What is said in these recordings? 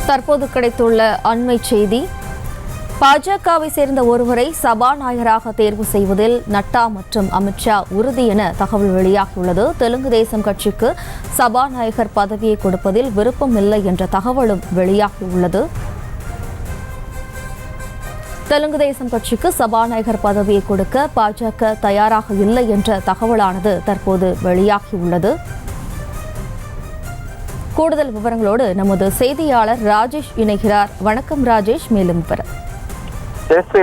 தற்போது கிடைத்துள்ள அண்மை செய்தி. பாஜகவை சேர்ந்த ஒருவரை சபாநாயகராக தேர்வு செய்வதில் நட்டா மற்றும் அமித்ஷா உறுதி என தகவல் வெளியாகியுள்ளது. தெலுங்கு தேசம் கட்சிக்கு சபாநாயகர் பதவியை கொடுப்பதில் விருப்பம் இல்லை என்ற தகவலும் வெளியாகியுள்ளது. தெலுங்கு தேசம் கட்சிக்கு சபாநாயகர் பதவியை கொடுக்க பாஜக தயாராக இல்லை என்ற தகவலானது தற்போது வெளியாகியுள்ளது. கூடுதல் விவரங்களோடு நமது செய்தியாளர் ராஜேஷ் இணைகிறார். வணக்கம் ராஜேஷ், மேலும் விவரம்.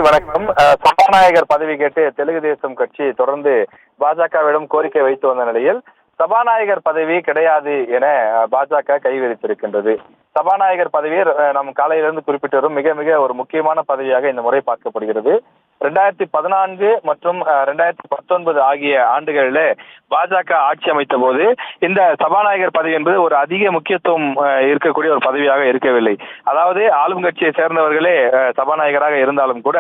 வணக்கம். சபாநாயகர் பதவி கேட்டு தெலுங்கு தேசம் கட்சி தொடர்ந்து பாஜகவிடம் கோரிக்கை வைத்து வந்த நிலையில் சபாநாயகர் பதவி கிடையாது என பாஜக கைவிரித்திருக்கின்றது. சபாநாயகர் பதவியை நம் காலையிலிருந்து குறிப்பிட்டு வரும் மிக மிக ஒரு முக்கியமான பதவியாக இந்த முறை பார்க்கப்படுகிறது. 2014 மற்றும் 2019 ஆகிய ஆண்டுகளில் பாஜக ஆட்சி அமைத்த போது இந்த சபாநாயகர் பதவி என்பது ஒரு அதிக முக்கியத்துவம் இருக்கக்கூடிய ஒரு பதவியாக இருக்கவில்லை. அதாவது ஆளும் கட்சியை சேர்ந்தவர்களே சபாநாயகராக இருந்தாலும் கூட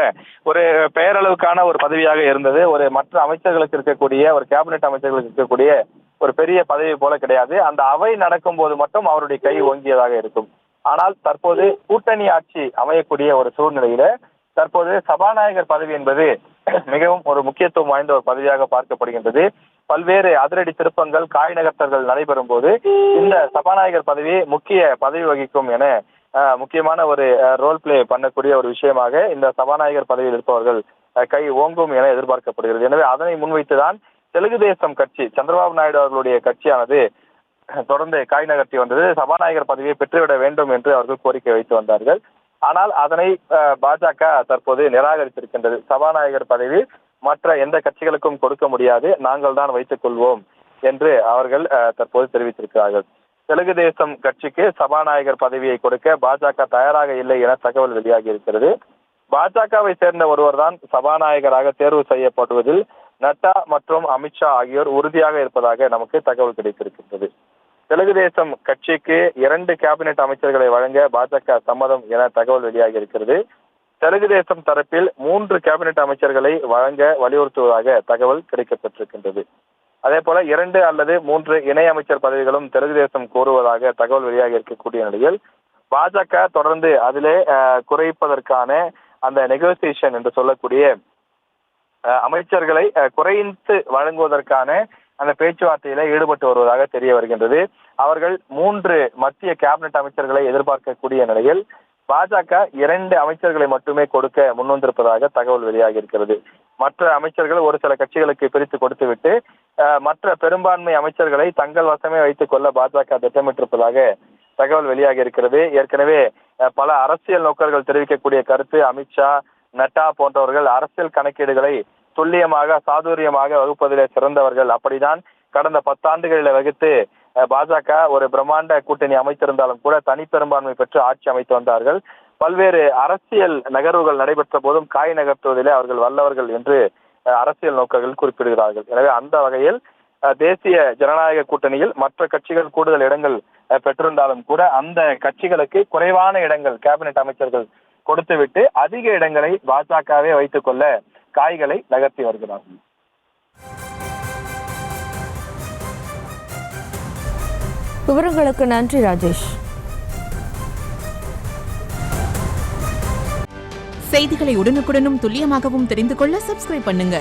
ஒரு பெயரளவுக்கான ஒரு பதவியாக இருந்தது. ஒரு மற்ற அமைச்சர்களுக்கு இருக்கக்கூடிய ஒரு கேபினெட் அமைச்சர்களுக்கு இருக்கக்கூடிய ஒரு பெரிய பதவி போல கிடையாது. அந்த அவை நடக்கும் போது மட்டும் அவருடைய கை ஓங்கியதாக இருக்கும். ஆனால் தற்போது கூட்டணி ஆட்சி அமையக்கூடிய ஒரு சூழ்நிலையில தற்போது சபாநாயகர் பதவி என்பது மிகவும் ஒரு முக்கியத்துவம் வாய்ந்த ஒரு பதவியாக பார்க்கப்படுகின்றது. பல்வேறு அதிரடி திருப்பங்கள், காய் நகர்த்தல்கள் நடைபெறும் போது இந்த சபாநாயகர் பதவி முக்கிய பதவி வகிக்கும் என முக்கியமான ஒரு ரோல் பிளே பண்ணக்கூடிய ஒரு விஷயமாக இந்த சபாநாயகர் பதவியில் இருப்பவர்கள் கை ஓங்கும் என எதிர்பார்க்கப்படுகிறது. எனவே அதனை முன்வைத்துதான் தெலுங்கு தேசம் கட்சி, சந்திரபாபு நாயுடு அவர்களுடைய கட்சியானது தொடர்ந்து காய் நகர்த்தி வந்தது. சபாநாயகர் பதவியை பெற்றுவிட வேண்டும் என்று அவர்கள் கோரிக்கை வைத்து வந்தார்கள். ஆனால் அதனை பாஜக தற்போது நிராகரித்திருக்கின்றது. சபாநாயகர் பதவி மற்ற எந்த கட்சிகளுக்கும் கொடுக்க முடியாது, நாங்கள் தான் வைத்துக் கொள்வோம் என்று அவர்கள் தற்போது தெரிவித்திருக்கிறார்கள். தெலுங்கு தேசம் கட்சிக்கு சபாநாயகர் பதவியை கொடுக்க பாஜக தயாராக இல்லை என தகவல் வெளியாகி இருக்கிறது. பாஜகவை சேர்ந்த ஒருவர் தான் சபாநாயகராக தேர்வு செய்யப்படுவதில் நட்டா மற்றும் அமித்ஷா ஆகியோர் உறுதியாக இருப்பதாக நமக்கு தகவல் கிடைத்திருக்கின்றது. தெலுங்கு தேசம் கட்சிக்கு 2 கேபினெட் அமைச்சர்களை வழங்க பாஜக சம்மதம் என தகவல் வெளியாகி இருக்கிறது. தெலுங்கு தேசம் தரப்பில் 3 கேபினெட் அமைச்சர்களை வழங்க வலியுறுத்துவதாக தகவல் கிடைக்கப்பட்டிருக்கின்றது. அதே போல 2 அல்லது 3 இணை அமைச்சர் பதவிகளும் தெலுங்கு தேசம் கோருவதாக தகவல் வெளியாகி இருக்கக்கூடிய நிலையில் பாஜக தொடர்ந்து அதிலே குறைப்பதற்கான அந்த நெகோசியேஷன் என்று சொல்லக்கூடிய அமைச்சர்களை குறைத்து வழங்குவதற்கான அந்த பேச்சுவார்த்தையில ஈடுபட்டு வருவதாக தெரிய வருகின்றது. அவர்கள் 3 மத்திய கேபினெட் அமைச்சர்களை எதிர்பார்க்கக்கூடிய நிலையில் பாஜக 2 அமைச்சர்களை மட்டுமே கொடுக்க முன்வந்திருப்பதாக தகவல் வெளியாகி இருக்கிறது. மற்ற அமைச்சர்கள் ஒரு சில கட்சிகளுக்கு பிரித்து கொடுத்துவிட்டு மற்ற பெரும்பான்மை அமைச்சர்களை தங்கள் வசமே வைத்துக் கொள்ள பாஜக திட்டமிட்டிருப்பதாக தகவல் வெளியாகி இருக்கிறது. ஏற்கனவே பல அரசியல் நோக்கர்கள் தெரிவிக்கக்கூடிய கருத்து, அமித்ஷா, நட்டா போன்றவர்கள் அரசியல் கணக்கீடுகளை துல்லியமாக சாதுரியமாக வகுப்பதிலே சிறந்தவர்கள். அப்படிதான் கடந்த 10 ஆண்டுகளில் வகுத்து பாஜக ஒரு பிரம்மாண்ட கூட்டணி அமைத்திருந்தாலும் கூட தனிப்பெரும்பான்மை பெற்று ஆட்சி அமைத்து வந்தார்கள். பல்வேறு அரசியல் நகர்வுகள் நடைபெற்ற போதும் காய் நகர்த்துவதிலே அவர்கள் வல்லவர்கள் என்று அரசியல் நோக்கர்கள் குறிப்பிடுகிறார்கள். எனவே அந்த வகையில் தேசிய ஜனநாயக கூட்டணியில் மற்ற கட்சிகள் கூடுதல் இடங்கள் பெற்றிருந்தாலும் கூட அந்த கட்சிகளுக்கு குறைவான இடங்கள் கேபினெட் அமைச்சர்கள் கொடுத்துவிட்டு அதிக இடங்களை பாஜகவே வைத்துக் கொள்ள காய்களை நகர்த்தி வருகிறார்கள். விவரங்களுக்கு நன்றி ராஜேஷ். செய்திகளை உடனுக்குடனும் துல்லியமாகவும் தெரிந்து கொள்ள சப்ஸ்கிரைப் பண்ணுங்க.